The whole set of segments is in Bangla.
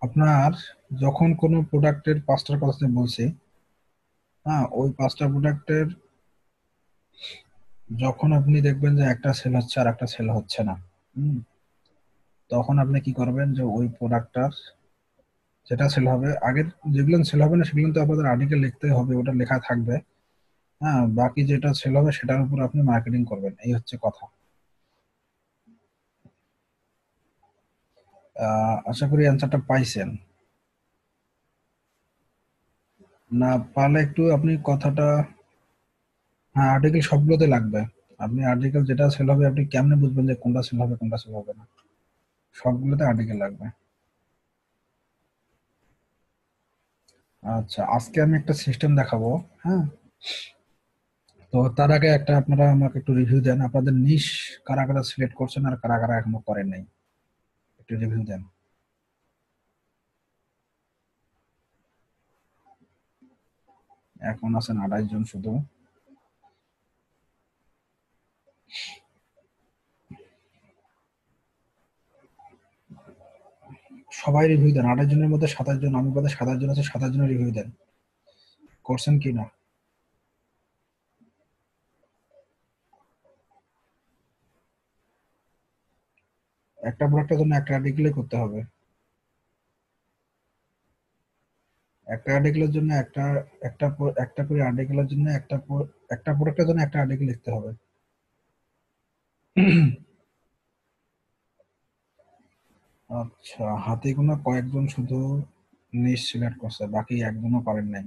আপনার যখন কোনো প্রোডাক্টের 5টার কথা যে বলছি, হ্যাঁ, ওই 5টা প্রোডাক্টের যখন আপনি দেখবেন যে একটা সেল হচ্ছে আর একটা সেল হচ্ছে না, হুম, তখন আপনি কি করবেন যে ওই প্রোডাক্টটার যেটা সেল হবে, আগের যেগুলো সেল হবে না সেগুলো তো আপনাদের আর্টিকেল লিখতে হবে, ওটা লেখা থাকবে। হ্যাঁ, বাকি যেটা সেল হবে সেটার উপর আপনি মার্কেটিং করবেন, এই হচ্ছে কথা। আশা করি অ্যান্সারটা পাইছেন। না পারলে একটু আপনি কথাটা, হ্যাঁ, আর্টিকেল সবগুলোতে লাগবে। আপনি আর্টিকেল যেটা সেল হবে আপনি কেমনে বুঝবেন যে কোনটা সেল হবে কোনটা সেল হবে না? সবগুলোতে আর্টিকেল লাগবে। আচ্ছা, আজকে আমি একটা সিস্টেম দেখাবো। হ্যাঁ, তো তার আগে একটা আপনারা আমাকে একটু রিভিউ দেন, আপনাদের নিশ কারা কারা সিলেক্ট করছেন আর কারা কারা এখনো করেন নাই, একটু রিভিউ দেন। এখন আছেন 28 জন শুধু। সবাই রিভিউ দেন, 28 জনের মধ্যে 27 জন, আমি বাদে 27 জন আছে, 27 জনের রিভিউ দেন, করছেন কি না। একটা প্রোডাক্টের জন্য একটা আর্টিকেলই করতে হবে। একটা আর্টিকেলের জন্য একটা, একটা করে আর্টিকেলের জন্য একটা প্রোডাক্টের জন্য একটা আর্টিকেল লিখতে হবে। আচ্ছা, হাতে গোনা কয়েকজন শুধু নিশ সিলেক্ট করছে, বাকি একজনও পারেন নাই।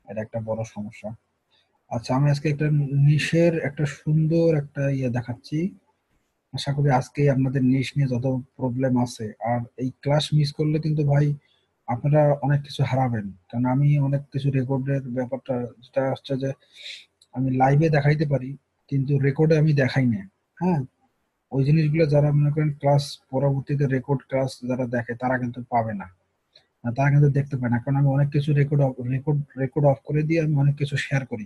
এটা একটা বড় সমস্যা। আচ্ছা, আমি আজকে একটা নিশের একটা সুন্দর একটা ইয়ে দেখাচ্ছি। আশা করি আজকে আপনাদের নিশ নিয়ে যত প্রবলেম আছে, আর এই ক্লাস মিস করলে কিন্তু ভাই আপনারা অনেক কিছু হারাবেন। কারণ আমি অনেক কিছু রেকর্ডের ব্যাপারটা, যেটা হচ্ছে যে আমি লাইভে দেখাইতে পারি কিন্তু রেকর্ডে আমি দেখাই না। হ্যাঁ, ওই জিনিসগুলো যারা মনে করেন ক্লাস পরবর্তীতে রেকর্ড ক্লাস যারা দেখে তারা কিন্তু পাবে না। তারা কিন্তু দেখতে পায় না, কারণ আমি অনেক কিছু রেকর্ড অফ করে দিয়ে আমি অনেক কিছু শেয়ার করি।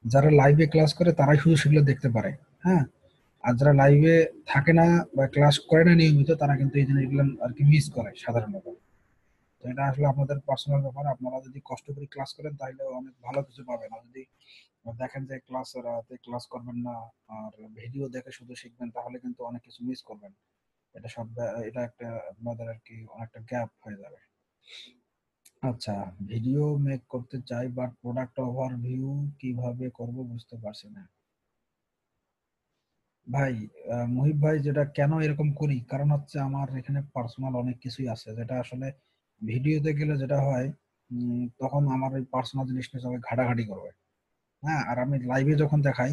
যারা লাইভে ক্লাস করে তারাই শুধু সেগুলো দেখতে পারে। হ্যাঁ, আর যারা লাইভে থাকে না বা ক্লাস করে না নিয়মিত, তারা কিন্তু এই জিনিসগুলো আর কি মিস করে সাধারণত। তো এটা আসলে আপনাদের পার্সোনাল ব্যাপার, আপনারা যদি কষ্ট করে ক্লাস করেন তাহলে অনেক ভালো কিছু পাবেন। আর যদি দেখেন যে ক্লাস করবেন না আর ভিডিও দেখে শুধু শিখবেন, তাহলে কিন্তু অনেক কিছু মিস করবেন। এটা একটা আপনাদের আর কি অনেকটা গ্যাপ হয়ে যাবে। আচ্ছা, ভিডিও মেক করতে চাই বাট প্রোডাক্ট ওভারভিউ কিভাবে করব বুঝতে পারছি না। ভাই, মুহিব ভাই, যেটা কেন এরকম করি কারণ হচ্ছে আমার এখানে পার্সোনাল অনেক কিছুই আছে যেটা আসলে ভিডিওতে গেলে যেটা হয়, তখন আমার ওই পার্সোনাল জিনিস নিয়ে সবাই ঘাটাঘাটি করবে। হ্যাঁ, আর আমি লাইভে যখন দেখাই,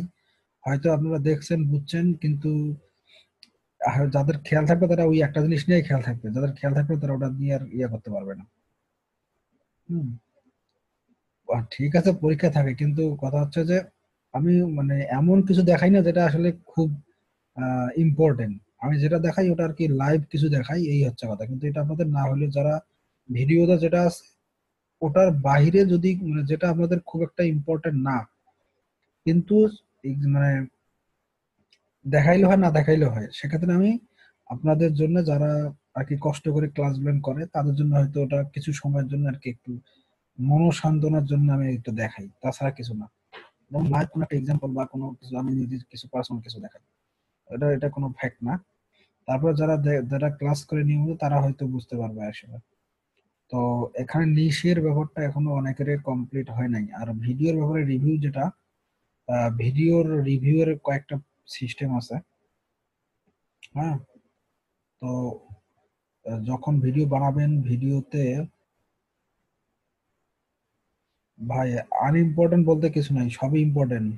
হয়তো আপনারা দেখছেন বুঝছেন, কিন্তু যাদের খেয়াল থাকবে তারা ওই একটা জিনিস নিয়ে খেয়াল থাকবে, যাদের খেয়াল থাকবে তারা ওটা নিয়ে আর ইয়ে করতে পারবে না। হুম, ঠিক আছে, পরীক্ষা থাকে, কিন্তু কথা হচ্ছে যে আমি মানে এমন কিছু দেখাই না যেটা আসলে খুব ইম্পর্টেন্ট। আমি যেটা দেখাই ওটা আর কি লাইভ কিছু দেখাই, এই হচ্ছে কথা। কিন্তু এটা আপনাদের না হলে যারা ভিডিওটা যেটা আছে ওটার বাইরে যদি মানে যেটা আপনাদের খুব একটা ইম্পর্টেন্ট না, কিন্তু মানে দেখাইলে হয় না দেখাইলে হয়, সেক্ষেত্রে আমি আপনাদের জন্য যারা আর কি কষ্ট করে ক্লাস করে তাদের জন্য হয়তো ওটা কিছু সময়ের জন্য আর কি একটু মনোসান্ত্বনার জন্য আমি একটু দেখাই, তাছাড়া কিছু না। যেমন লাইভ কোনো একটা এক্সাম্পল বা কোনো কিছু আমি নিজের কিছু পার্সোনাল কিছু দেখাই, এটা কোনো ফ্যাক্ট না। তারপর যারা ক্লাস করে নিয়মিত তারা হয়তো বুঝতে পারবে আসলে। তো এখানে নিশের ব্যাপারটা এখনো অনেকের কমপ্লিট হয় নাই। আর ভিডিওর ব্যাপারে রিভিউ যেটা, ভিডিওর রিভিউ এর কয়েকটা সিস্টেম আছে। হ্যাঁ, তো যখন ভিডিও বানাবেন ভিডিওতে, ভাই, আনইম্পর্টেন্ট বলতে কিছু নাই, সবই ইম্পর্টেন্ট।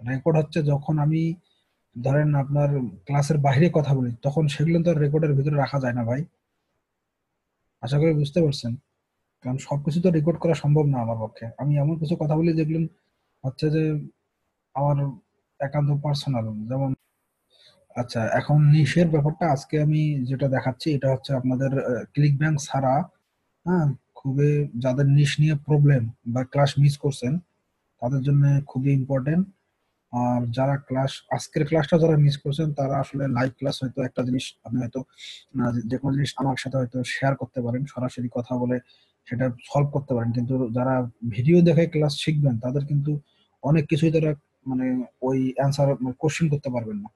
রেকর্ড হচ্ছে যখন আমি ধরেন আপনার ক্লাসের বাইরে কথা বলি, তখন সেগুলো তো রেকর্ডের ভিতরে রাখা যায় না ভাই। আশা করি বুঝতে পারছেন। কারণ সবকিছু তো রেকর্ড করা সম্ভব না আমার পক্ষে। আমি এমন কিছু কথা বলি যেগুলো হচ্ছে যে আমার একান্ত পার্সোনাল, যেমন আচ্ছা, এখন নিশের ব্যাপারটা আজকে আমি যেটা দেখাচ্ছি এটা হচ্ছে আপনাদের ক্লিক ব্যাংক ছাড়া। হ্যাঁ, খুবই যাদের নিশ নিয়ে প্রবলেম বা ক্লাস মিস করছেন তাদের জন্য খুবই ইম্পর্টেন্ট। আর যারা আজকের ক্লাসটা যারা মিস করছেন তারা আসলে লাইভ ক্লাস হয়তো একটা জিনিস আপনি হয়তো যে কোনো জিনিস আমার সাথে হয়তো শেয়ার করতে পারেন, সরাসরি কথা বলে সেটা সলভ করতে পারেন, কিন্তু যারা ভিডিও দেখে ক্লাস শিখবেন তাদের কিন্তু অনেক কিছুই তারা মানে ওই অ্যান্সার কোশ্চেন করতে পারবেন না।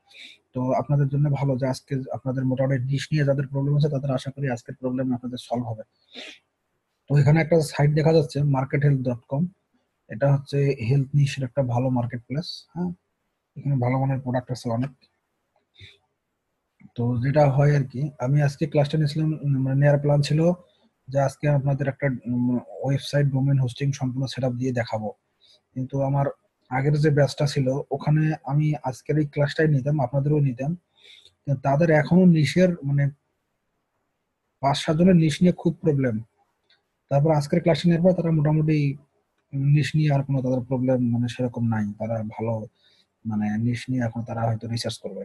তো আপনাদের জন্য ভালো যে আজকে আপনাদের মোটামুটি ডিশ নিয়ে যাদের প্রবলেম আছে তাদের আশা করি আজকের প্রবলেম আপনাদের সলভ হবে। তো এখানে একটা সাইট দেখা যাচ্ছে markethealth.com। এটা হচ্ছে হেলথ নিশের একটা ভালো মার্কেট প্লেস। হ্যাঁ, এখানে ভালো মানের প্রোডাক্ট আছে অনেক। তো যেটা হয় আর কি, আমি আজকে ক্লাসটা নিয়েছিলাম, মানে নেওয়ার প্ল্যান ছিল যে আজকে আপনাদের একটা ওয়েবসাইট ডোমেন হোস্টিং সম্পূর্ণ সেটআপ দিয়ে দেখাবো, কিন্তু আমার আগের যে ব্যাচটা ছিল ওখানে আমি আজকের এই ক্লাসটাই নিতাম, আপনাদেরও নিতাম, কিন্তু তাদের এখনো নিশের মানে 5-7 জনের নিশ নিয়ে খুব প্রবলেম। তারপর আজকের ক্লাসটা নেওয়ার পর তারা মোটামুটি নিশ নিয়ে আর কোনো তাদের প্রবলেম মানে সেরকম নাই, তারা ভালো মানে নিশ নিয়ে এখন তারা হয়তো রিসার্চ করবে।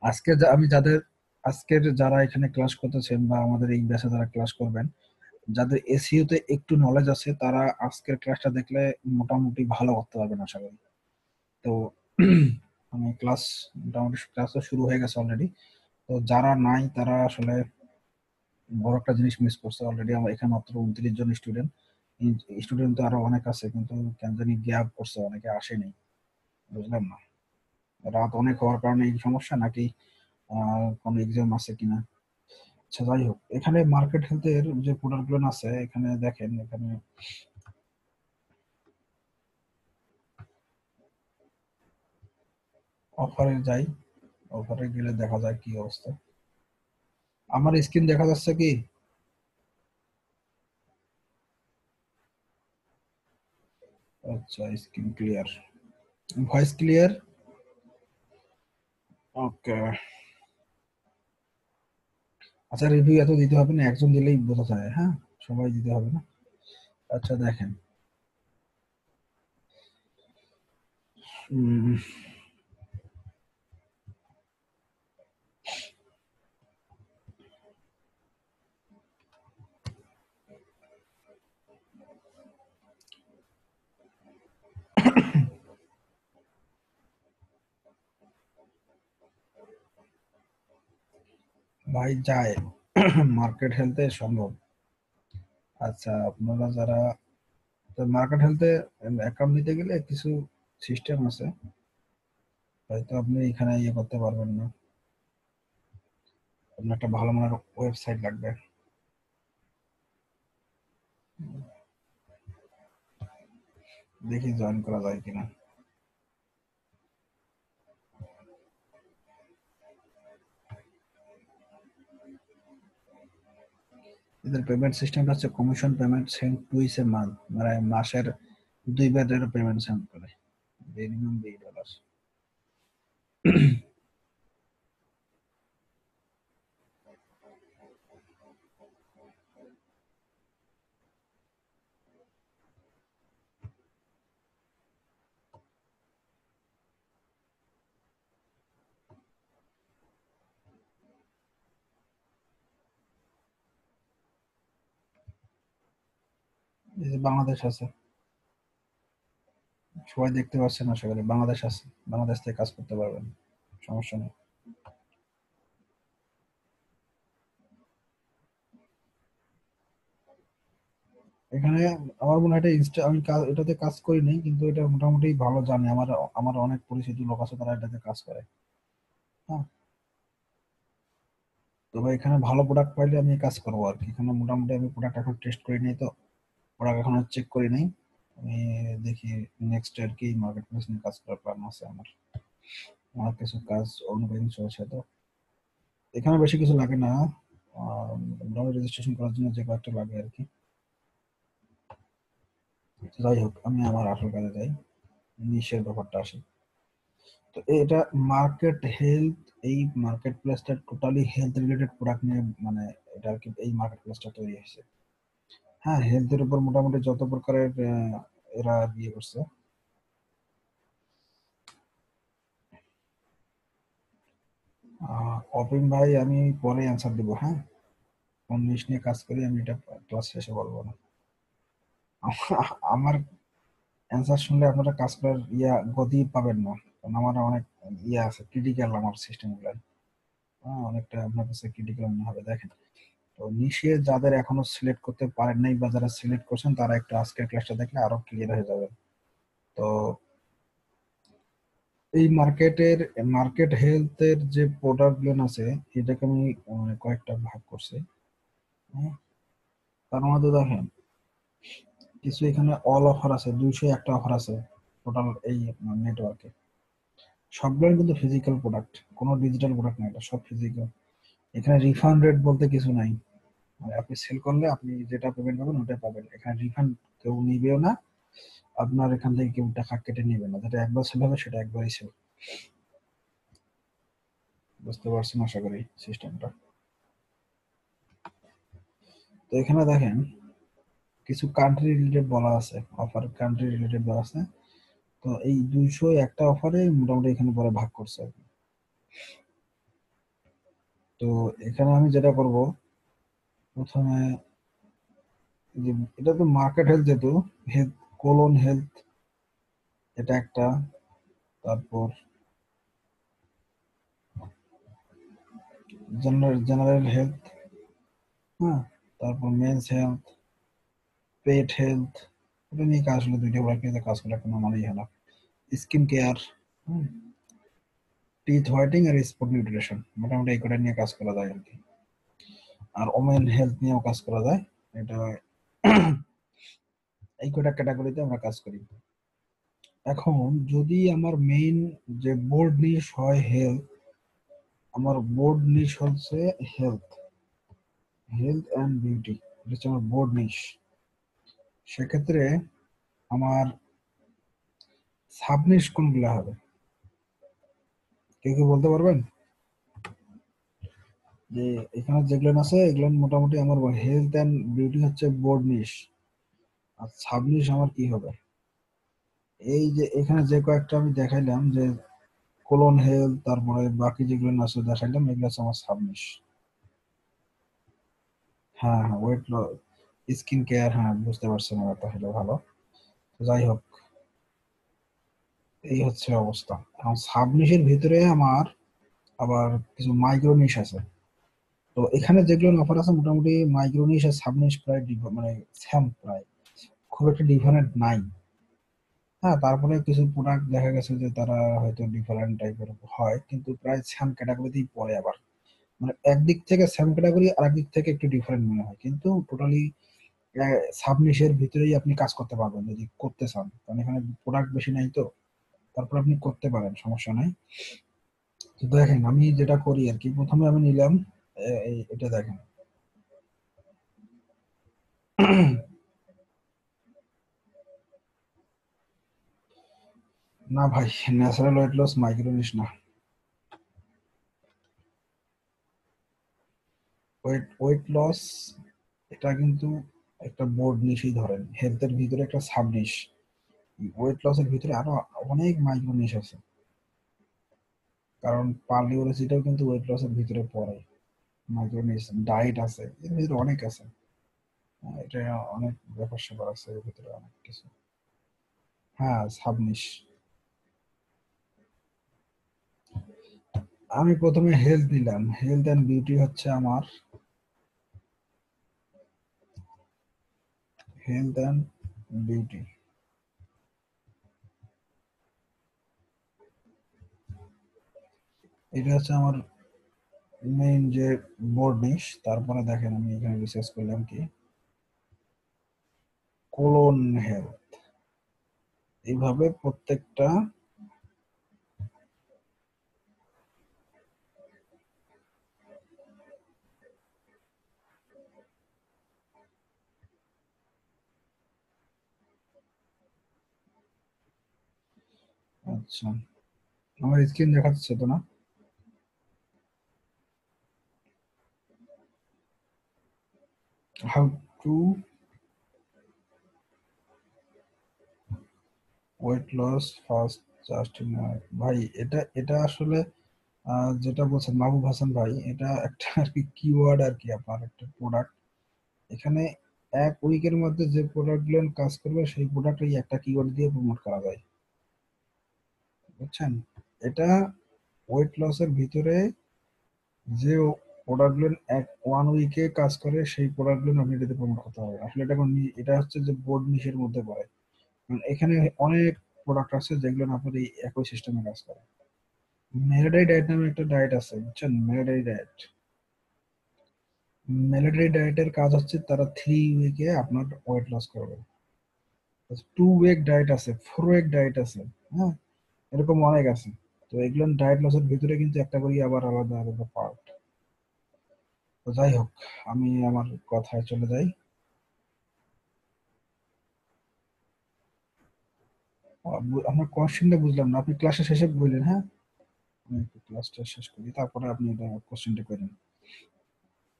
আজকে আমি যাদের আজকের যারা এখানে ক্লাস করতেছেন বা আমাদের এই ব্যাচে যারা ক্লাস করবেন, যাদের এসইও তে একটু নলেজ আছে তারা আজকের ক্লাসটা দেখলে মোটামুটি ভালো করতে পারবেন আশা করি। তো আমি মোটামুটি ক্লাস তো শুরু হয়ে গেছে অলরেডি। তো যারা নাই তারা আসলে বড় একটা জিনিস মিস করছে। অলরেডি আমার এখানে মাত্র 29 জন স্টুডেন্ট। স্টুডেন্ট তো আরো অনেক আছে, কিন্তু কেন জানি গ্যাপ করছে, অনেকে আসেনি, বুঝলাম না রাত অনেক হওয়ার কারণে এই সমস্যা নাকি কোনো এক্সাম আছে কিনা। আচ্ছা, যাই হোক, এখানে মার্কেট হেলথের যে প্রোডাক্ট গুলো আছে এখানে দেখেন, এখানে অফারে যাই, অফারে গেলে দেখা যায় কি অবস্থা। আমার স্ক্রিন দেখা যাচ্ছে কি? আচ্ছা, স্ক্রিন ক্লিয়ার, ভয়েস ক্লিয়ার। ওকে। আচ্ছা, রিভিউ এত দিতে হবে না, একজন দিলেই বোঝা যায়, হ্যাঁ, সবাই দিতে হবে না। আচ্ছা, দেখেন, উম, ভাই যায় মার্কেট হেলথে সম্ভব। আচ্ছা, আপনারা যারা মার্কেট হেলথে অ্যাকাউন্ট নিতে গেলে কিছু সিস্টেম আছে, হয়তো আপনি এখানে ইয়ে করতে পারবেন না, আপনার একটা ভালো মানের ওয়েবসাইট লাগবে। দেখি জয়েন করা যায় কিনা। এদের পেমেন্ট সিস্টেমটা হচ্ছে commission payment send twice a month, মানে মাসের 2 বার এর পেমেন্ট সেন্ড করে, মিনিমাম $2। এই যে বাংলাদেশ আছে, সবাই দেখতে পাচ্ছেন আশা করি, বাংলাদেশ আছে, বাংলাদেশ থেকে কাজ করতে পারবেন, সমস্যা নেই। এখানে আমার মনে হয় এটা আমি এটাতে কাজ করি নাই, কিন্তু এটা মোটামুটি ভালো জানি, আমার আমার অনেক পরিচিত লোক আছে তারা এটাতে কাজ করে। হ্যাঁ, তবে এখানে ভালো প্রোডাক্ট পাইলে আমি কাজ করবো আর কি। এখানে মোটামুটি আমি প্রোডাক্ট এখন টেস্ট করি নাই, তো প্রোডাক্ট এখনো চেক করি নাই। আমি দেখি নেক্সট আর কি মার্কেট প্লেস নিয়ে কাজ করার প্ল্যান আছে আমার। আমার কিছু কাজ অনগোয়িং চলছে, তো এখানে বেশি কিছু লাগে না। মোটামুটি রেজিস্ট্রেশন করার জন্য যে কয়েকটা লাগে আর কি। যাই হোক, আমি আমার আসল কাজে যাই, নিশের ব্যাপারটা আসি। তো এটা মার্কেট হেলথ, এই মার্কেট প্লেসটা টোটালি হেলথ রিলেটেড প্রোডাক্ট নিয়ে, মানে এটা আর কি এই মার্কেট প্লেসটা তৈরি হয়েছে। হ্যাঁ, হেলথের উপর মোটামুটি যত প্রকারের এরা বিয়ে করছে। অপিন ভাই, আমি পরে অ্যান্সার দিব, হ্যাঁ, কোন জিনিস নিয়ে কাজ করি আমি এটা ক্লাস শেষে বলবো না। আমার অ্যান্সার শুনলে আপনারা কাজ করার গতি পাবেন না, কারণ আমার অনেক আছে, ক্রিটিক্যাল আমার সিস্টেম গুলো। অনেকটা আপনার কাছে ক্রিটিক্যাল মনে হবে। দেখেন, তো নিশে যাদের এখনো সিলেক্ট করতে পারেন নাই বা যারা সিলেক্ট করছেন তারা একটু আজকের ক্লাসটা দেখলে আরো ক্লিয়ার হয়ে যাবে। তো এই মার্কেট হেলথের যে প্রোডাক্ট গুলো আছে, এটাকে আমি কয়েকটা ভাগ করছি। হ্যাঁ, তার মধ্যে দেখেন কিছু এখানে অল অফার আছে, 201টা অফার আছে টোটাল এই নেটওয়ার্কে। সবগুলো কিন্তু ফিজিক্যাল প্রোডাক্ট, কোনো ডিজিটাল প্রোডাক্ট না, এটা সব ফিজিক্যাল। এখানে রিফান্ড রেট বলতে কিছু নাই। মানে আপনি সেল করলে আপনি যেটা পেমেন্ট করবেন ওটাই পাবেন, এখানে রিফান্ড কেউ নিবেও না, আপনার এখান থেকে কেউ টাকা কেটে নিবে না। যেটা একবার সেল হবে সেটা একবারই সেল। বুঝতে পারছেন আশা করি সিস্টেমটা। তো এখানে দেখেন কিছু কান্ট্রি রিলেটেড বলা আছে, অফার কান্ট্রি রিলেটেড বলা আছে। তো এই 201টা অফারে মোটামুটি এখানে পরে ভাগ করছে আর কি। তো এখানে আমি যেটা করব, প্রথমে যে এটা তো মার্কেট হেলথ, যেহেতু হেলথ, কোলন হেলথ এটা একটা, তারপর জেনারেল হেলথ, হ্যাঁ, তারপর মেন্স হেলথ, পেট হেলথ। এটা নিয়ে কাজ, আসলে দুইটা ওয়ার্কিংতে কাজ করে কোনো মানেই হয় না। স্কিন কেয়ার, টিথ হোয়াইটিং আর স্পট নিউট্রিশন, মোটামুটি এই কটা নিয়ে কাজ করা যায় আর কি। আর ওমেন হেলথ নিয়েও কাজ করা যায়। এটা এই কটা ক্যাটাগরিতে আমরা কাজ করি। এখন যদি আমার মেইন যে বোর্ড নিশ হয় হেলথ, আমার বোর্ড নিশ হচ্ছে হেলথ, হেলথ অ্যান্ড বিউটি, এটা হচ্ছে আমার বোর্ড নিশ। সেক্ষেত্রে আমার সাবনিশ কোনগুলো হবে, কেউ কেউ বলতে পারবেন? যে এখানে যেগুলো আছে এগুলো মোটামুটি আমার হেলথ অ্যান্ড বিউটি হচ্ছে বোর্ড নিশ, আর সাবনিশ আমার কি হবে? এই যে এখানে যে কয়েকটা আমি দেখাইলাম, যে কোলন হেলথ, তারপরে বাকি যেগুলো আছে দেখাইলাম, এগুলো হচ্ছে আমার সাবনিশ। হ্যাঁ হ্যাঁ, ওয়েট লস, স্কিন কেয়ার, হ্যাঁ বুঝতে পারছেন এবার তাহলে ভালো। তো যাই হোক, এই হচ্ছে অবস্থা। এখন সাবনিশের ভিতরে আমার আবার কিছু মাইক্রো নিশ আছে। তো এখানে যেগুলো অফার আছে মোটামুটি মাইক্রো নিশ আর সাবনিশ প্রায় মানে সেম, প্রায় খুব একটা ডিফারেন্ট নাই। হ্যাঁ, তারপরে কিছু প্রোডাক্ট দেখা গেছে যে তারা হয়তো ডিফারেন্ট টাইপের হয়, কিন্তু প্রায় সেম ক্যাটাগরিতেই পড়ে আবার। মানে একদিক থেকে সেম ক্যাটাগরি, আর একদিক থেকে একটু ডিফারেন্ট মনে হয়, কিন্তু টোটালি সাবনিশের ভিতরেই আপনি কাজ করতে পারবেন যদি করতে চান, কারণ এখানে প্রোডাক্ট বেশি নাই তো। তারপর আপনি করতে পারেন, সমস্যা নাই। তো দেখেন আমি যেটা করি আর কি, প্রথমে আমি নিলাম এটা দেখেন। না ভাই, ন্যাচারাল ওয়েট লস মাইক্রোনিস না। ওয়েট লস এটা কিন্তু একটা বোর্ড নিশই ধরেন, হেলথের ভিতরে একটা সাব নিশ। ওয়েট লসের ভিতরে আরো অনেক মাইক্রো নিশ আছে, কারণ পার্লিওরেসিটাও কিন্তু ওয়েট লসের ভিতরে পড়ে। মাইক্রো নিশ ডায়েট আছে, এর ভিতরে অনেক আছে। এটা অনেক ব্যাপার স্যাপার আছে এর ভিতরে, অনেক কিছু। হ্যাঁ, সাবনিশ। আমি প্রথমে হেলথ নিলাম, হেলথ অ্যান্ড বিউটি হচ্ছে আমার হেলথ অ্যান্ড বিউটি, এটা হচ্ছে আমার মেইন যে বোর্ড নিশ। তারপরে দেখেন আমি এখানে রিসার্চ করলাম কি কোলন হেলথ, এইভাবে প্রত্যেকটা। আচ্ছা, আমার স্ক্রিন দেখাচ্ছে তো না? How to weight loss first just in, ভাই এটা এটা আসলে যেটা বলছেন মাহবুব হাসান ভাই, এটা একটা আর কি কিওয়ার্ড আর কি, আপনার একটা প্রোডাক্ট। এখানে এক উইকের মধ্যে যে প্রোডাক্টগুলো কাজ করবে সেই প্রোডাক্ট এই একটা কিওয়ার্ড দিয়ে প্রমোট করা যায়, বুঝছেন? এটা ওয়েট লসের ভিতরে যে প্রোডাক্টগুলো ওয়ান উইকে কাজ করে সেই প্রোডাক্টগুলো আপনি এটাতে প্রমোট করতে হবে। আসলে এটা হচ্ছে যে বোর্ড নিশের মধ্যে পড়ে, কারণ এখানে অনেক প্রোডাক্ট আছে যেগুলো আপনার এই একই সিস্টেমে কাজ করে। মেলোডি ডায়েট নামে একটা ডায়েট আছে, বুঝছেন? মেলোডি ডায়েট, মেলোডি ডায়েটের কাজ হচ্ছে তারা 3 উইকে আপনার ওয়েট লস করবে। 2 উইক ডায়েট আছে, 4 উইক ডায়েট আছে, হ্যাঁ, এরকম অনেক আছে। তো এগুলো ডায়েট লসের ভিতরে কিন্তু একটা করে আবার আলাদা আলাদা পার্ট। তো যাই হোক, আমি আমার কথায় চলে যাই। আপনার কোশ্চেনটা বুঝলাম না, আপনি ক্লাসের শেষে বললেন, হ্যাঁ? আমি একটু ক্লাসটা শেষ করি, তারপরে আপনি এটা কোশ্চেনটা করেন।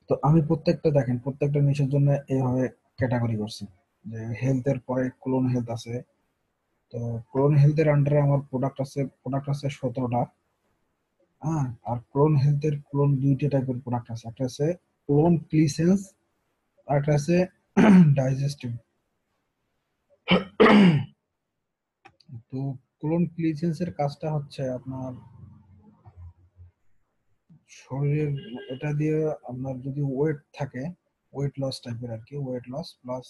তো আমি প্রত্যেকটা দেখেন, প্রত্যেকটা নিশের জন্য এইভাবে ক্যাটাগরি করছি, যে হেলথের পরে ক্লোন হেলথ আছে। তো ক্লোন হেলথের আন্ডারে আমার প্রোডাক্ট আছে 17টা। হ্যাঁ, আর ক্লোন হেলথের ক্লোন দুইটা টাইপের প্রোডাক্ট আছে, একটা আছে ক্লোন ক্লিসেন্স, আর একটা আছে ডাইজেস্টিভ। তো ক্লোন ক্লিসেন্সের কাজটা হচ্ছে আপনার শরীরের, এটা দিয়ে আপনার যদি ওয়েট থাকে, ওয়েট লস টাইপের আর কি, ওয়েট লস প্লাস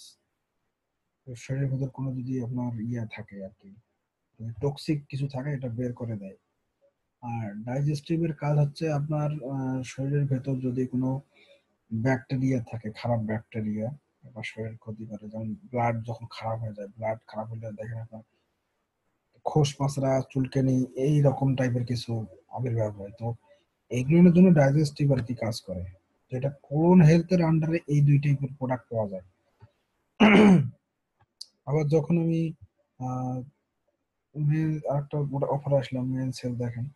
শরীরের ভেতর কোনো যদি আপনার থাকে আর কি, টক্সিক কিছু থাকে, এটা বের করে দেয়। আর ডাইজেস্টিভের কাজ হচ্ছে আপনার শরীরের ভেতর যদি কোনো ব্যাকটেরিয়া থাকে, খারাপ ব্যাকটেরিয়া বা শরীরের ক্ষতি করে, যেমন ব্লাড যখন খারাপ হয়ে যায়, ব্লাড খারাপ হলে দেখেন আপনার খোস পচরা, চুলকানি, এই রকম টাইপের কিছু আবির্ভাব হয়। তো এইগুলোর জন্য ডাইজেস্টিভ আর কি কাজ করে। তো এটা কোন হেলথের আন্ডারে এই দুই টাইপের প্রোডাক্ট পাওয়া যায়। আবার যখন আমি আহ আরেকটা অফার আসলাম মেন সেল, দেখেন।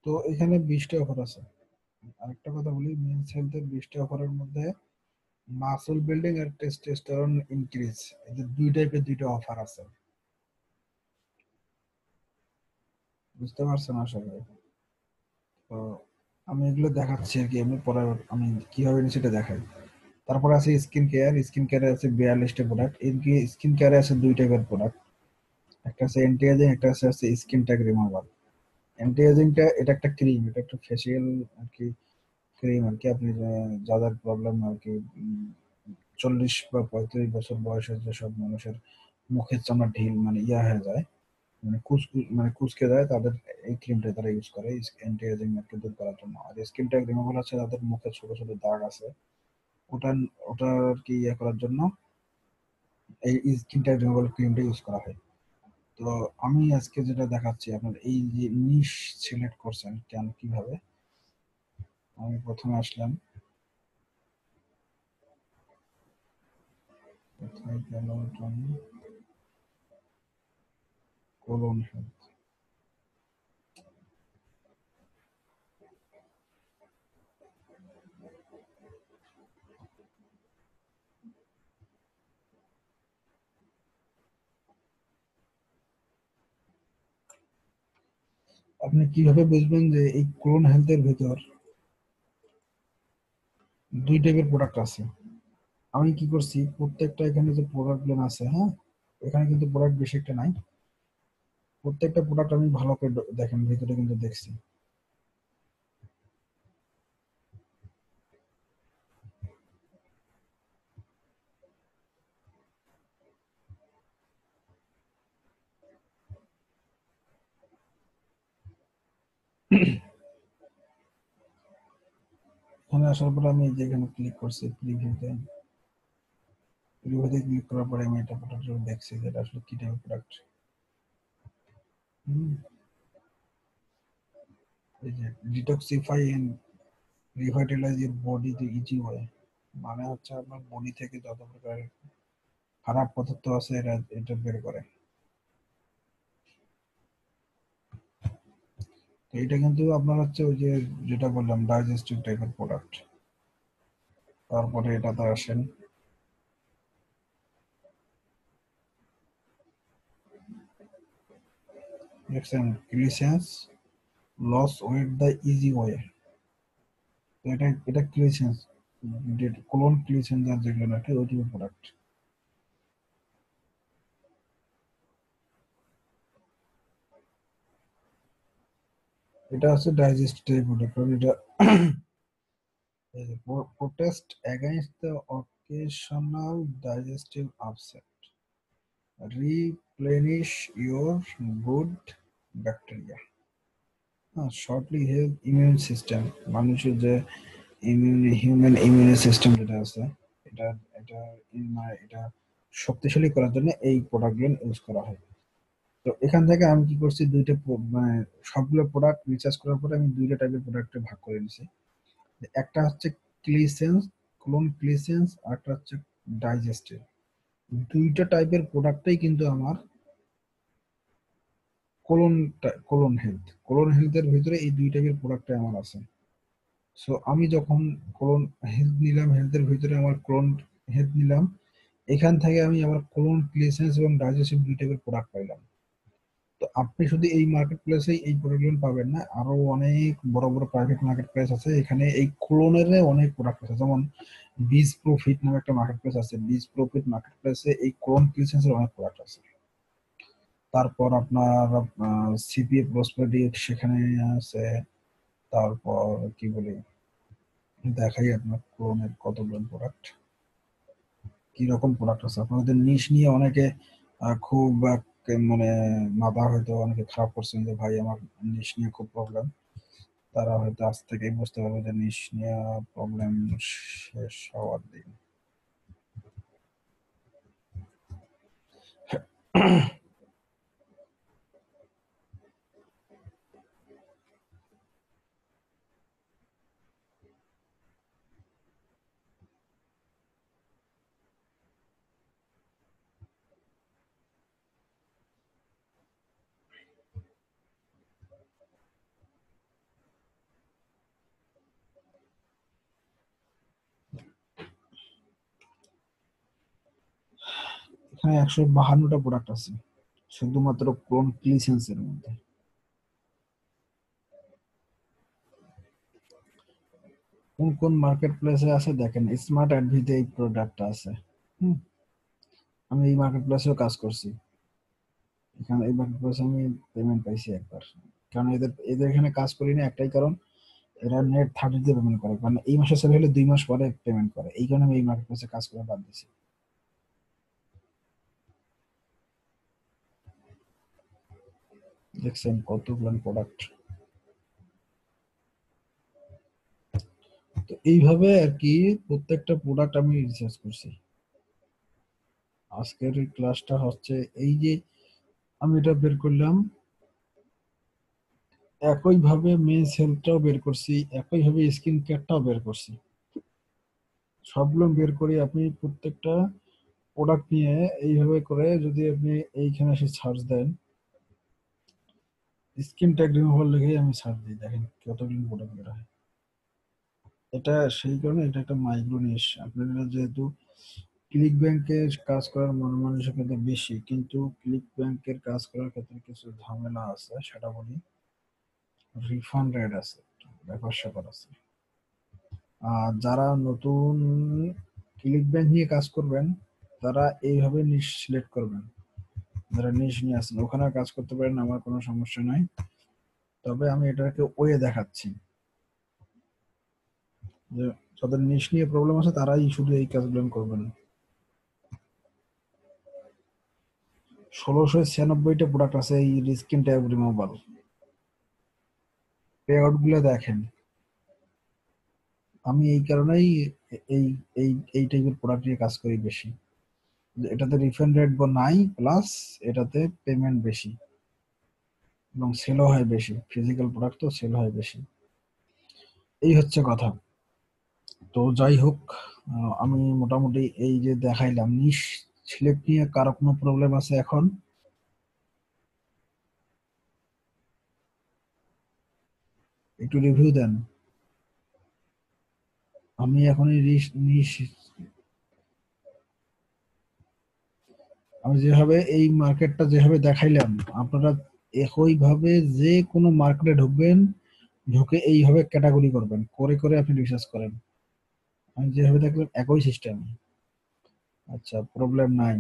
তো এখানে 20টা অফার আছে। আরেকটা কথা বলি, মেন্স হেলথের 20টা অফারের মধ্যে মাসল বিল্ডিং আর টেস্টোস্টেরন ইনক্রিজ, এই যে দুই টাইপের দুইটা অফার আছে, বুঝতে পারছেন আশা করি। তো আমি এগুলো দেখাচ্ছি আর কি, এমনি পরে আমি কিভাবে নিই সেটা দেখাই। তারপরে আছে স্কিন কেয়ারে আছে 42টা প্রোডাক্ট। স্কিন কেয়ারে আছে দুই টাইপের প্রোডাক্ট, একটা আছে অ্যান্টি এজিং, একটা আছে স্কিন ট্যাগ রিমুভার। অ্যান্টি এজিংটা এটা একটা ক্রিম, এটা একটা ফেসিয়াল আর কি, ক্রিম আর কি। আপনি যাদের প্রবলেম আর কি, 40 বা 35 বছর বয়সের যেসব মানুষের মুখের চামড়া ঢিল মানে হয়ে যায়, মানে কুচকে যায়, তাদের এই ক্রিমটা তারা ইউজ করে অ্যান্টি এজিং আর কি দূর করার জন্য। আর স্কিন ট্যাগ রিমুভার আছে যাদের মুখে ছোট ছোট দাগ আছে, ওটা ওটা আর কি করার জন্য এই স্কিন ট্যাগ রিমুভার ক্রিমটা ইউজ করা হয়। তো আমি আজকে যেটা দেখাচ্ছি আপনার, এই যে নিশ সিলেক্ট করছেন কেন কিভাবে, আমি প্রথমে আসলাম, কোথায় গেল এটা, আমি কোলন হেলথ। আপনি কিভাবে বুঝবেন যে এই ক্লোন হেলথের ভিতর দুই টাইপের প্রোডাক্ট আছে? আমি কি করছি, প্রত্যেকটা এখানে যে প্রোডাক্ট গুলো আছে, হ্যাঁ, এখানে কিন্তু প্রোডাক্ট বেশি একটা নাই। প্রত্যেকটা প্রোডাক্ট আমি ভালো করে দেখেন ভিতরে কিন্তু দেখছি। এখানে আসার পরে আমি এই যে এখানে ক্লিক করছি প্রিভিউতে, প্রিভিউতে ক্লিক করার পরে আমি এটা প্রোডাক্ট দেখছি যে এটা আসলে কি টাইপের প্রোডাক্ট। এই যে detoxify and revitalise your body to easy way, মানে হচ্ছে আপনার বডি থেকে যত প্রকার খারাপ পদার্থ আছে এটা এটা বের করে। তো এটা কিন্তু আপনার হচ্ছে ওই যে যেটা বললাম ডাইজেস্টিভ টাইপের প্রোডাক্ট। তারপরে এটাতে আসেন, দেখছেন cleanse lose weight the easy way. এটা এটা ক্লিসেন্স, কোলন ক্লিসেন্স আর যেগুলো নাকি ওই টাইপের প্রোডাক্ট। এটা হচ্ছে ডাইজেস্টিভ প্রোডাক্ট, কারণ এটা protects against the occasional digestive upset, replenish your good bacteria, shortly help immune system. মানুষের যে হিউম্যান ইমিউন সিস্টেম যেটা আছে, এটা এটা এটা শক্তিশালী করার জন্য এই প্রোডাক্টগুলো ইউজ করা হয়। তো এখান থেকে আমি কি করছি, দুইটা মানে সবগুলো প্রোডাক্ট রিসার্চ করার পরে আমি দুইটা টাইপের প্রোডাক্টে ভাগ করে নিছি। একটা হচ্ছে ক্লিসেন্স, ক্লোন ক্লিসেন্স, আর একটা হচ্ছে ডাইজেস্টিভ। দুইটা টাইপের প্রোডাক্টটাই কিন্তু আমার কোলন কোলন হেলথের ভিতরে এই দুই টাইপের প্রোডাক্টটাই আমার আছে। সো আমি যখন কোলন হেলথ নিলাম, হেলথের ভিতরে আমার কোলন হেলথ নিলাম, এখান থেকে আমি আমার কোলন ক্লিসেন্স এবং ডাইজেস্টিভ দুই টাইপের প্রোডাক্ট পাইলাম। তো আপনি শুধু এই মার্কেট প্লেসেই এই প্রোডাক্টগুলো পাবেন না, আরো অনেক বড় বড় প্রাইভেট মার্কেট প্লেস আছে, এখানে এই ক্লোনের অনেক প্রোডাক্ট আছে। যেমন বীজ প্রফিট নামে একটা মার্কেট প্লেস আছে, বীজ প্রফিট মার্কেট প্লেসে এই ক্লোন ক্লিসেন্সের অনেক প্রোডাক্ট আছে। তারপর আপনার সিপিএ প্রসপেরিটি সেখানে আছে। তারপর কি বলি, দেখাই আপনার ক্লোনের কতগুলো প্রোডাক্ট, কি রকম প্রোডাক্ট আছে। আপনাদের নিশ নিয়ে অনেকে খুব মানে মাথা হয়তো অনেকে খারাপ করছেন যে ভাই আমার নিশ নিয়ে খুব প্রবলেম। তারা হয়তো আজ থেকেই বুঝতে পারবে যে নিশ নিয়ে প্রবলেম শেষ হওয়ার দিন। এখানে 152টা প্রোডাক্ট আছে শুধুমাত্র ক্লোন ক্লিসেন্সের মধ্যে। কোন কোন মার্কেট প্লেসে আছে দেখেন, স্মার্ট অ্যাডভিতে এই প্রোডাক্টটা আছে। হুম, আমি এই মার্কেট প্লেসেও কাজ করছি। এখানে এই মার্কেট প্লেসে আমি পেমেন্ট পাইছি একবার। কারণ এদের এদের এখানে কাজ করি না, একটাই কারণ, এরা নেট 30 দিয়ে পেমেন্ট করে, কারণ এই মাসে সেল হলে 2 মাস পরে পেমেন্ট করে, এই কারণে আমি এই মার্কেট প্লেসে কাজ করে বাদ দিছি। দেখছেন কতগুলো প্রোডাক্ট। তো এইভাবে আর কি প্রত্যেকটা প্রোডাক্ট আমি রিসার্চ করছি। আজকের এই ক্লাসটা হচ্ছে এই যে আমি এটা বের করলাম, একইভাবে মেন্স হেলথটাও বের করছি, একইভাবে স্কিন কেয়ারটাও বের করছি। সবগুলো বের করে আপনি প্রত্যেকটা প্রোডাক্ট নিয়ে এইভাবে করে যদি আপনি এইখানে এসে সার্চ দেন, স্কিন ট্যাগ রিমুভাল লিখেই আমি সার্চ দিই, দেখেন কতগুলো প্রোডাক্ট বের হয়। এটা সেই কারণে এটা একটা মাইক্রো নিশ। আপনারা যেহেতু ক্লিক ব্যাংকের কাজ করার মানসিকতা বেশি, কিন্তু ক্লিক ব্যাংকের কাজ করার ক্ষেত্রে কিছু ঝামেলা আছে, সেটা বলি। রিফান্ড রেট আছে, ব্যাপার স্যাপার আছে। আর যারা নতুন ক্লিক ব্যাংক নিয়ে কাজ করবেন, তারা এইভাবে নিশ সিলেক্ট করবেন। যারা নিশ নিয়ে আসেন ওখানে কাজ করতে পারেন, আমার কোনো সমস্যা নাই। তবে আমি এটাকে ওয়ে দেখাচ্ছি যে যাদের নিশ নিয়ে প্রবলেম আছে তারাই শুধু এই কাজগুলো করবেন। 1696টা প্রোডাক্ট আছে এই skin tab removal. Pay out গুলো দেখেন। আমি এই কারণেই এই এই এই টাইপের প্রোডাক্ট নিয়ে কাজ করি বেশি, যে এটাতে রিফান্ড রেট নাই, প্লাস এটাতে পেমেন্ট বেশি এবং সেলও হয় বেশি, ফিজিক্যাল প্রোডাক্ট তো সেল হয় বেশি। এই হচ্ছে কথা। তো যাই হোক, আমি মোটামুটি এই যে দেখাইলাম নিশ সিলেক্ট নিয়ে কারো কোনো প্রবলেম আছে এখন? একটু রিভিউ দেন। আমি এখন এই নিশ আমি যেভাবে এই মার্কেটটা যেভাবে দেখাইলাম, আপনারা একইভাবে যে কোনো মার্কেটে ঢুকবেন, ঢুকে এইভাবে ক্যাটাগরি করবেন, করে করে আপনি রিসার্চ করেন। আমি যেভাবে দেখলাম একই সিস্টেম। আচ্ছা, প্রবলেম নাই।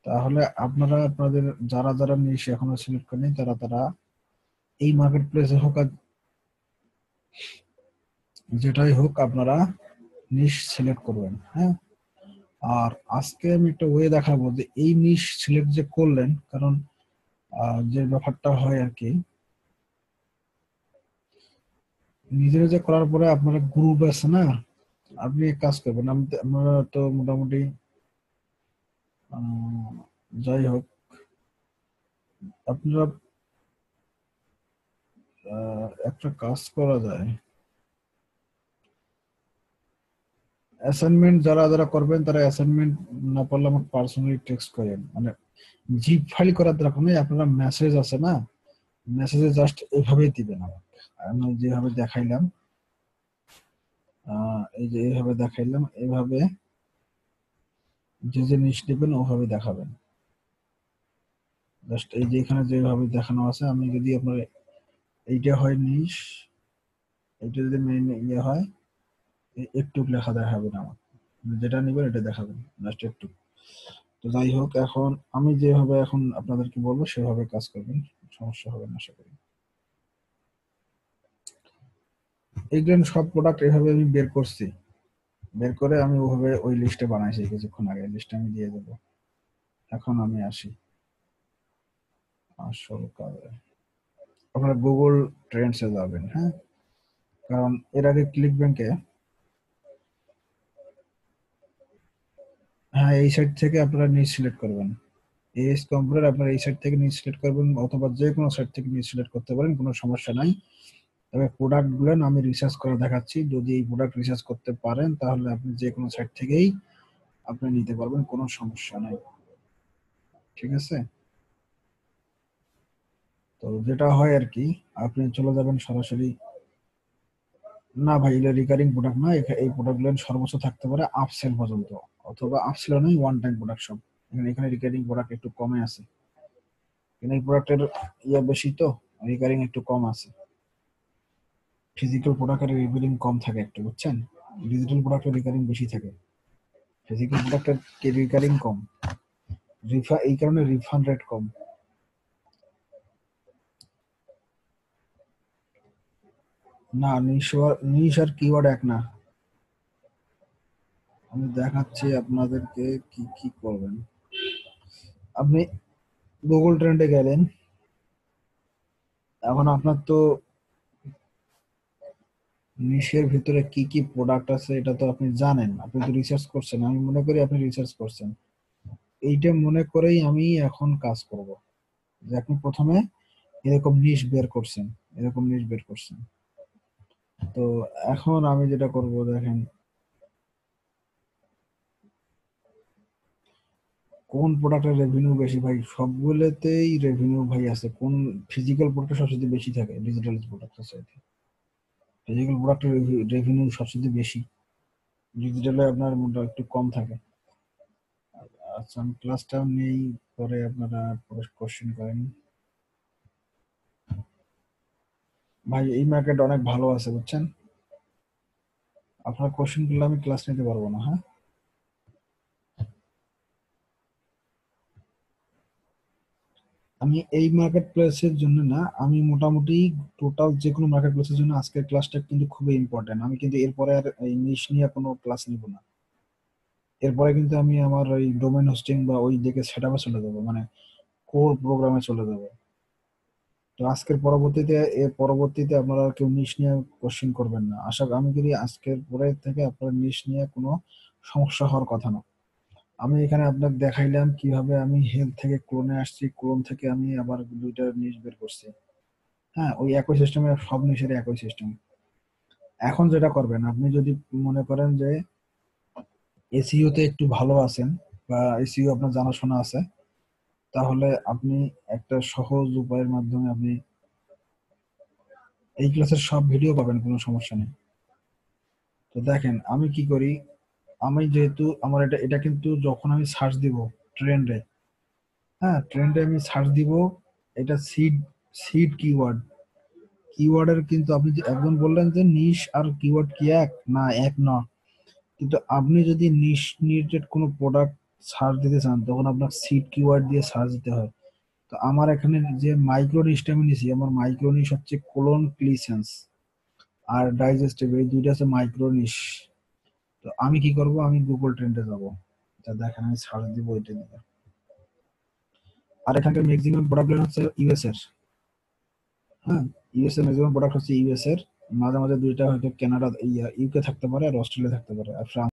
তাহলে আপনারা আপনাদের যারা যারা নিশ এখনো সিলেক্ট করেনি, তারা তারা এই মার্কেট প্লেসে হোক আর যেটাই হোক, আপনারা নিশ সিলেক্ট করবেন। হ্যাঁ, আর আজকে আমি একটা ওয়ে দেখাবো যে এই নিশ সিলেক্ট যে করলেন, কারণ যে ব্যাপারটা হয় আর কি, নিজে নিজে করার পরে আপনার গ্রুপ আছে না, আপনি এক কাজ করবেন, আমরা তো মোটামুটি আহ, যাই হোক, আপনারা একটা কাজ করা যায়, অ্যাসাইনমেন্ট যারা যারা করবেন তারা অ্যাসাইনমেন্ট না পারলে আমাকে পার্সোনালি টেক্সট করেন, মানে জিপ ফাইল করার দরকার নেই, আপনারা মেসেজ আছে না, মেসেজে জাস্ট এভাবেই দিবেন আমাকে। আমি যেভাবে দেখাইলাম, এই যে এইভাবে দেখাইলাম, এইভাবে যে যে জিনিস নেবেন ওভাবে দেখাবেন। জাস্ট এই যে এখানে যেভাবে দেখানো আছে, আমি যদি আপনার এইটা হয় নিশ, এইটা যদি মেইন ইয়ে হয়, একটু লেখা দেখাবে না আমার, যেটা নিবেন এটা দেখাবেন, জাস্ট একটু। তো যাই হোক, এখন আমি যেভাবে এখন আপনাদেরকে বলবো সেভাবে কাজ করবেন, সমস্যা হবে না আশা করি। এইগুলো সব প্রোডাক্ট এভাবে আমি বের করছি, বের করে আমি ওভাবে ওই লিস্টে বানাইছি কিছুক্ষণ আগে, লিস্টে আমি দিয়ে দেবো। এখন আমি আসি আসল কাজে। আপনারা গুগল ট্রেন্ডসে যাবেন, হ্যাঁ, কারণ এর আগে ক্লিক ব্যাংকে, হ্যাঁ, এই সাইট থেকে আপনারা নিজ সিলেক্ট করবেন। এএস কম্পিউটার আপনারা এই সাইট থেকে নিজ সিলেক্ট করবেন, অথবা যে কোনো সাইট থেকে নিজ সিলেক্ট করতে পারেন, কোনো সমস্যা নাই। তবে প্রোডাক্ট গুলো আমি রিসার্চ করে দেখাচ্ছি, যদি এই প্রোডাক্ট রিসার্চ করতে পারেন তাহলে আপনি যে কোনো সাইট থেকেই আপনি নিতে পারবেন, কোনো সমস্যা নাই। ঠিক আছে, তো যেটা হয় আর কি, আপনি চলে যাবেন সরাসরি, না ভাই এটা রিকারিং প্রোডাক্ট না, এই প্রোডাক্ট গুলো সর্বোচ্চ থাকতে পারে আপসেল পর্যন্ত, অথবা আপসেল নয়, ওয়ান টাইম প্রোডাক্ট সব। এখানে এখানে রিকারিং প্রোডাক্ট একটু কমে আছে, কিন্তু এই প্রোডাক্টের ইয়ে বেশি তো, রিকারিং একটু কম আছে। ফিজিক্যাল প্রোডাক্টের রিকারিং কম থাকে একটু, বুঝছেন, ডিজিটাল প্রোডাক্টের রিকারিং বেশি থাকে, ফিজিক্যাল প্রোডাক্টের রিকারিং কম, এই কারণে রিফান্ড রেট কম। না, নিশ আর কিওয়ার্ড এক না। আমি দেখাচ্ছি আপনাদেরকে কি কি করবেন। আপনি গুগল ট্রেন্ডে গেলেন, এখন আপনার তো নিশের ভিতরে কি কি প্রোডাক্ট আছে এটা তো আপনি জানেন, আপনি তো রিসার্চ করছেন, আমি মনে করি আপনি রিসার্চ করছেন। এইটা মনে করেই আমি এখন কাজ করব, যে আপনি প্রথমে এরকম নিশ বের করছেন, এরকম নিশ বের করছেন। তো এখন আমি যেটা করব দেখেন, কোন প্রোডাক্টের রেভিনিউ বেশি ভাই, সবগুলোতেই রেভিনিউ ভাই আছে, কোন ফিজিক্যাল প্রোডাক্টের সবচেয়ে বেশি থাকে, ডিজিটাল প্রোডাক্টের চাইতে ফিজিক্যাল প্রোডাক্টের রেভিনিউ সবচেয়ে বেশি, ডিজিটালে আপনার মোটা একটু কম থাকে। আচ্ছা, আমি ক্লাসটা নেই, পরে আপনারা কোশ্চেন করেন। ভাই এই মার্কেট অনেক ভালো আছে, বুঝছেন, আপনার কোশ্চেন করলে আমি ক্লাস নিতে পারবো না। হ্যাঁ, আমি এই মার্কেট প্লেসের জন্য না, আমি মোটামুটি টোটাল যে কোনো মার্কেট প্লেসের জন্য আজকের ক্লাসটা কিন্তু খুবই ইম্পর্টেন্ট, আমি কিন্তু এরপরে আর এই নিশ নিয়ে কোনো ক্লাস নিব না। এরপরে কিন্তু আমি আমার ওই ডোমেন হোস্টিং বা ওই দিকে সেট আপে চলে যাবো, মানে কোর প্রোগ্রামে চলে যাবো। তো আজকের পরবর্তীতে, এর পরবর্তীতে আপনারা আর কেউ নিশ নিয়ে কোশ্চেন করবেন না, আশা আমি করি আজকের পরে থেকে আপনার নিশ নিয়ে কোনো সমস্যা হওয়ার কথা না। আমি এখানে আপনার দেখাইলাম কিভাবে আমি হেলথ থেকে ক্লোনে আসছি, ক্লোন থেকে আমি আবার দুইটা নিশ বের করছি। হ্যাঁ, ওই একই সিস্টেমে, সব নিশের একই সিস্টেম। এখন যেটা করবেন, আপনি যদি মনে করেন যে এসইও তে একটু ভালো আছেন, বা এসইও আপনার জানাশোনা আছে, তাহলে আপনি একটা সহজ উপায়ের মাধ্যমে আপনি এই ক্লাসের সব ভিডিও পাবেন, কোনো সমস্যা নেই। তো দেখেন আমি কি করি, আমি যেহেতু আমার এটা এটা কিন্তু যখন আমি সার্চ দিব ট্রেন্ডে, হ্যাঁ ট্রেন্ডে আমি সার্চ দিব, এটা সিড সিড কিওয়ার্ড, কিওয়ার্ডের কিন্তু আপনি যে একজন বললেন যে নিশ আর কিওয়ার্ড কি এক না, এক না, কিন্তু আপনি যদি নিশ রিলেটেড কোনো প্রোডাক্ট সার্চ দিতে চান তখন আপনার সিড কিওয়ার্ড দিয়ে সার্চ দিতে হয়। তো আমার এখানে যে মাইক্রো নিশটা আমি নিছি, আমার মাইক্রো নিশ হচ্ছে কোলন ক্লিসেন্স আর ডাইজেস্টিভ, এই দুইটা আছে মাইক্রো নিশ। তো আমি কি করব, আমি গুগল ট্রেন্ডে যাব, তা দেখেন আমি সার্চ দিব ওইটা দিয়ে। আর এখানকার ম্যাক্সিমাম প্রোডাক্ট হচ্ছে ইউএস এর, হ্যাঁ ইউএস এর ম্যাক্সিমাম প্রোডাক্ট হচ্ছে ইউএস এর, মাঝে মাঝে দুইটা হয়তো কানাডা ইউকে থাকতে পারে আর অস্ট্রেলিয়া থাকতে পারে আর ফ্রান্স।